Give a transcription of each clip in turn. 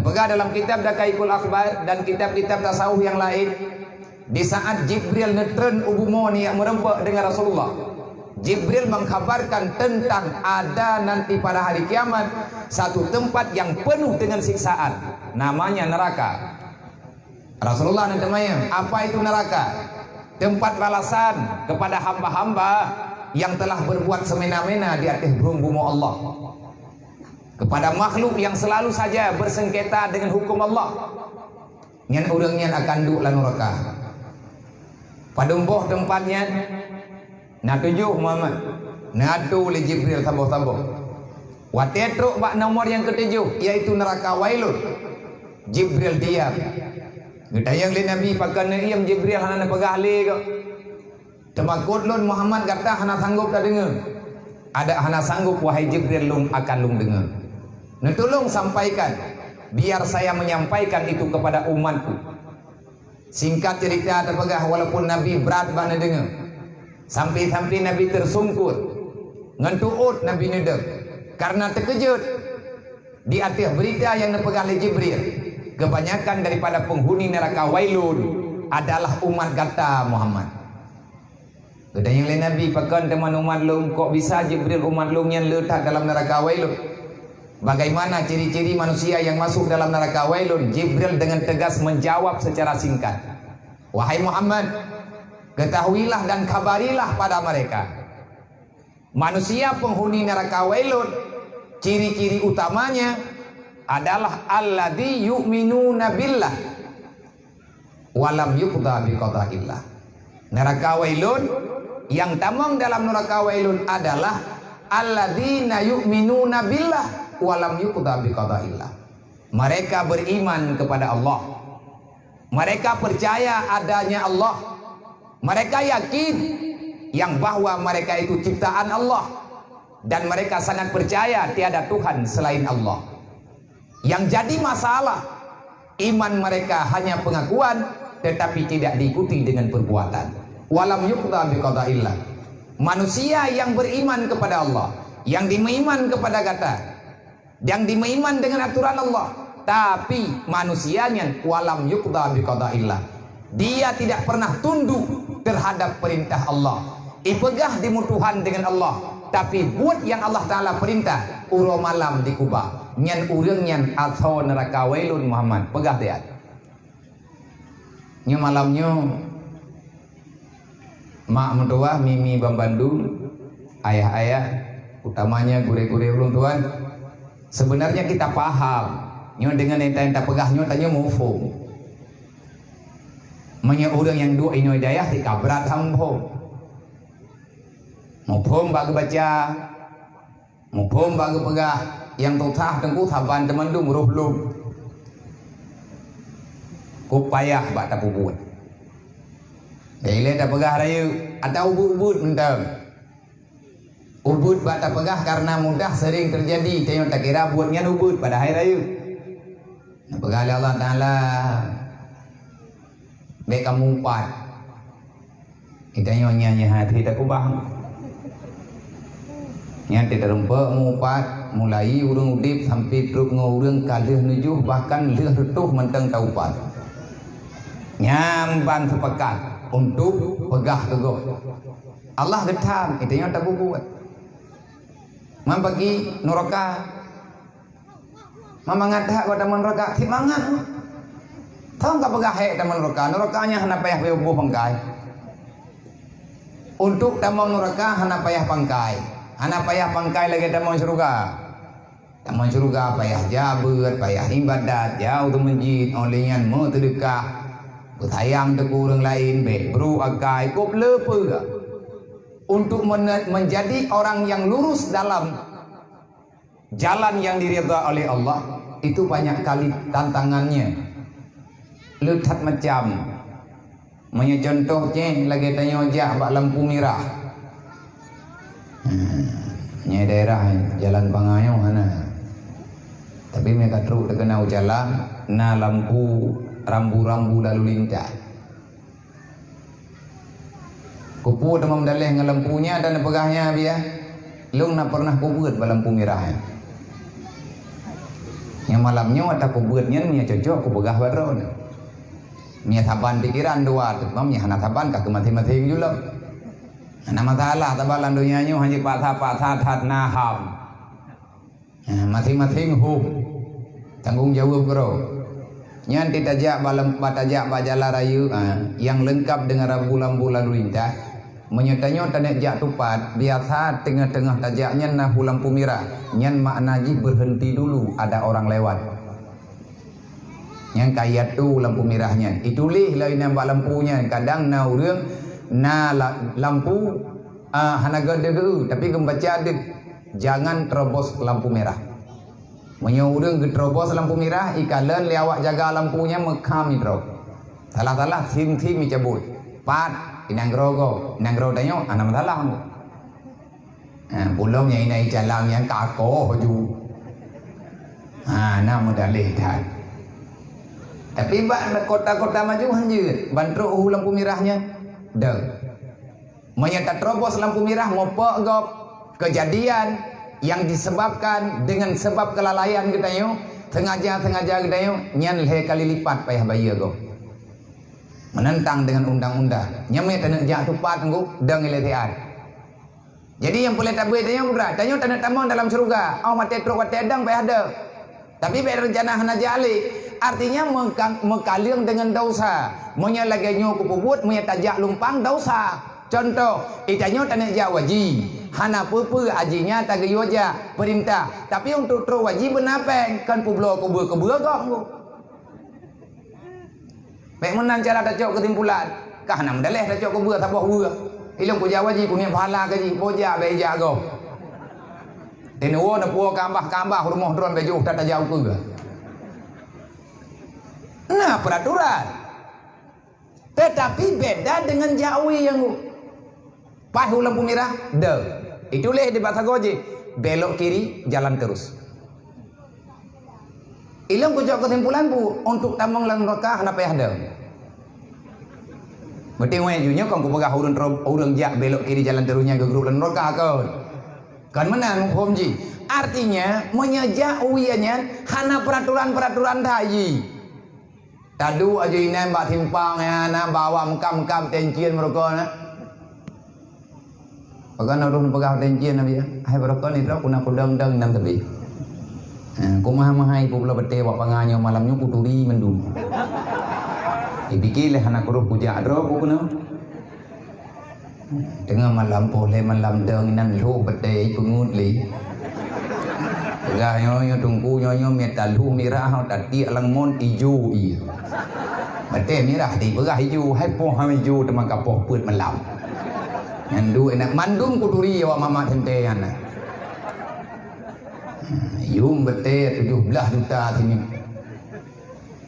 Napegah dalam kitab Dakaikul Akhbar dan kitab-kitab tasawuf yang lain, di saat Jibril netren ubumo ni yang merempak dengan Rasulullah, Jibril mengkhabarkan tentang ada nanti pada hari kiamat satu tempat yang penuh dengan siksaan, namanya neraka. Rasulullah nantinya, apa itu neraka? Tempat balasan kepada hamba-hamba yang telah berbuat semena-mena di atas bumi Allah, kepada makhluk yang selalu saja bersengketa dengan hukum Allah. Nyan urangnya akan duk la neraka. Padumbuh tempatnya nak tujuh Muhammad nadu oleh Jibril tambah-tambah. Watetruk bak nomor yang ketujuh, yaitu neraka wailun. Jibril diam. Gedayang le Nabi pakai niam Jibril hana pegah le kok. Temakut lun Muhammad kata hana sanggup tak dengar. Ada hana sanggup wahai Jibril lung akan lung dengar. Tolong sampaikan biar saya menyampaikan itu kepada umatku. Singkat cerita terpegah walaupun Nabi berat bana dengar. Sampai-sampai Nabi tersungkur. Ngentuut Nabi nedek karena terkejut di atas berita yang dipegah oleh Jibril. Kebanyakan daripada penghuni neraka wailun adalah umat kata Muhammad. Kedai yang Nabi pakan teman umat lung, kok bisa Jibril umat lung yang letak dalam neraka wailun? Bagaimana ciri-ciri manusia yang masuk dalam neraka wailun? Jibril dengan tegas menjawab secara singkat, wahai Muhammad, ketahuilah dan kabarilah pada mereka, manusia penghuni neraka wailun, ciri-ciri utamanya adalah alladzi yu'minuna billah walam yuqda biqada'illah. Neraka wailun yang tamang dalam neraka wailun adalah alladzina yu'minuna billah walam yuqda biqada'illah. Mereka beriman kepada Allah, mereka percaya adanya Allah, mereka yakin yang bahwa mereka itu ciptaan Allah, dan mereka sangat percaya tiada Tuhan selain Allah. Yang jadi masalah, iman mereka hanya pengakuan tetapi tidak diikuti dengan perbuatan. Walam yuqda biqada'illah. Manusia yang beriman kepada Allah, yang dimeiman kepada kata, yang dimeiman dengan aturan Allah, tapi manusianya walam yuqda biqada'illah. Dia tidak pernah tunduk terhadap perintah Allah. Ipegah dimutuhan dengan Allah, tapi buat yang Allah Ta'ala perintah, uro malam di Kuba. Nyan urang nyan atau neraka wailun Muhammad. Pegah dia. Nyo malamnya mak mentua mimi bambandu, ayah-ayah, utamanya gure-gure ulun tuan. Sebenarnya kita paham. Nyo dengan enta pegah nyo tanya mufum. Manya urang yang dua ino hidayah dikabrat hampo. Mufum bagi baca, mufum bagi pegah. Yang tutah tengku taban teman tu muruh belum ku payah bak tak ubud bila tak pegah raya atau ubud mentam ubud bak tak pegah karena mudah sering terjadi tengok tak kira buatnya ubud pada hari raya nak pegah Allah Ta'ala baik kamu umpat kita nyanyi hati tak kubah nyati terempak mupat mulai urang udip sampai truk ngurang kalih nujuh bahkan leh retuh menteng taupat nyamban sepekat untuk pegah teguh Allah getam itu yang tak buat mam pagi neraka mama ngadah pada neraka semangat tahu enggak pegah hek teman nerakanya hana payah beubuh pangkai untuk tamang neraka hana payah pangkai. Anak payah pangkai lagi tamu surga. Tamu surga payah jabat, payah ibadat, jauh tu masjid, olehnya mau terdekat. Bertayang teku orang lain, bro agai, kop lepa. Untuk menjadi orang yang lurus dalam jalan yang diridha oleh Allah, itu banyak kali tantangannya. Letak macam, contohnya lagi tanya ojak bak lampu merah. Nya daerah jalan Pangayo mana tapi mereka terus terkenal jalan na lampu rambu-rambu lalu lintas kupu demam dalih dengan lampunya dan pegahnya biar lung nak pernah kubut lampu merahnya Yang malamnya ada kubuatnya nya cocok ku begah baron. Nya taban pikiran dua tu mamnya hana taban ka mati-mati julam. Ana masalah tabalan dunia nyu hanji patah that naham. Mati-mati hub. Tanggung jawab bro. Nya tidak balam batajak bajala rayu yang lengkap dengan bulan-bulan lintah. Menyatanya tanek jak tupat biasa tengah-tengah tajaknya nah lampu merah nyan maknaji berhenti dulu ada orang lewat yang kaya tu lampu merahnya itulih lain nampak lampunya kadang na urang na lampu hana gede tapi gembaca dek jangan terobos lampu merah menyurang terobos lampu merah ikalan lewat jaga lampunya mekam itu salah-salah tim-tim cabut pat inang grogo dayo ana masalah mo pulong yang ini jalan yang kako ju na modalih dah tapi bak kota-kota maju hanjir bantruk lampu merahnya dah menyata terobos lampu merah ngopo gop kejadian yang disebabkan dengan sebab kelalaian kita yo sengaja kita yo nyan le kali lipat payah bayar gop menentang dengan undang-undang nyamai tanah jatuh pat engkau dang iletian jadi yang boleh tabuh tanya berat tanya tanah tamang dalam surga mati truk mati adang payah ada tapi bayar rencana hana jali artinya mengkaliang dengan dosa menyalaganyo kupubut menyatajak lumpang dosa contoh itanya tanah jawaji hana pupu ajinya tagayo aja perintah tapi untuk truk wajib benapeng kan publo kubur kok baik menang cara dacok kesimpulan kah nak mendaleh dacok ke buah tabah buah ilmu ku jawaji ku ni pahala gaji boja beja go tenuwo na puo kambah rumah drone bejuh tak jauh ke nah peraturan tetapi beda dengan jawi yang pahu lampu merah itulah di bahasa goje belok kiri jalan terus ilang kujak kesimpulan bu untuk tamang lang neraka kenapa ya ada berarti wajunya kan ku pegah urang jak belok kiri jalan terusnya ke grup lan neraka kan menang homji artinya menyejak uianya hana peraturan dayi tadu aja ini mbak timpang ya na bawa mekam tencian mereka na pakan urang pegah tencian nabi ya hai mereka ni tro kuna kudang nam tabi ku mahai ku pula bete wa panganyo malamnya ku turi mendu dipikir hana kurup puja adro ku kuna dengan malam pole malam deng nan lu bete pengut li gah yo tungku yo metal lu mirah tadi alang mon ijo i bete mirah di begah ijo hai poh ha ijo teman kapoh put malam ngandu enak mandum ku turi wa mama tentean yum bete 17 juta sini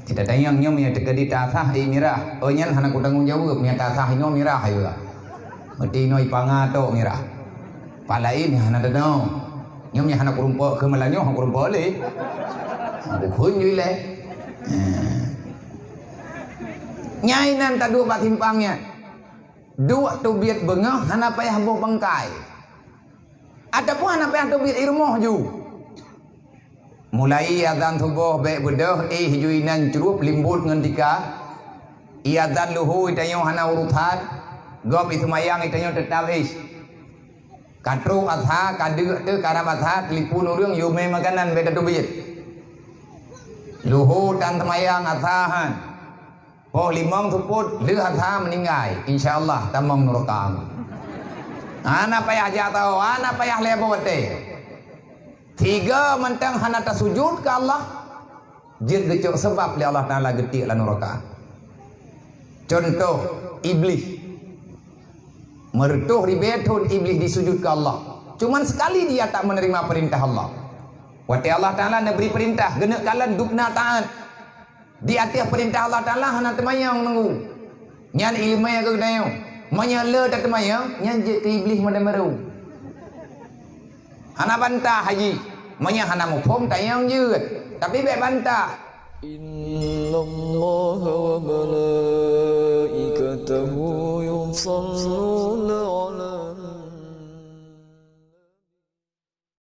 tidak tayang nyom ya tegadi tasah di mirah nyan hana ku tanggung jawab nya tasah nyom mirah ayo mati noi pangato mirah palain hana dadau nyom nya hana kurumpo ke malanyo hang kurumpo le aku kun le nyai nan tadu pak timpangnya dua tu biat bengah hana payah bo bangkai adapun hana payah tu biat irmoh ju mulai azan subuh baik bedah juinan curup limbut ngendika iadzan luhu itayo hana urutan gop itu mayang itayo tetap katru atha kadeu teu karam atha telipun urang yume makanan beda tu biat luhu dan temayang athahan oh limong tuput leu atha meninggal insyaallah tamang neraka ana payah jatuh ana payah lebo te tiga mentang hana sujud ke Allah jir gecok sebab li Allah Taala getik lan neraka contoh iblis mertuh ribetun iblis disujud ke Allah cuman sekali dia tak menerima perintah Allah wati Allah Taala nak beri perintah genek kalan dukna taat di atas perintah Allah Taala hana temayang nunggu nyan ilmu yang kedayo menyala tak temayang nyan je ke iblis madamaru hana bantah haji manya hana mufhum tayang jeut tapi baik bantah innallaha wa malaikatahu yusalluna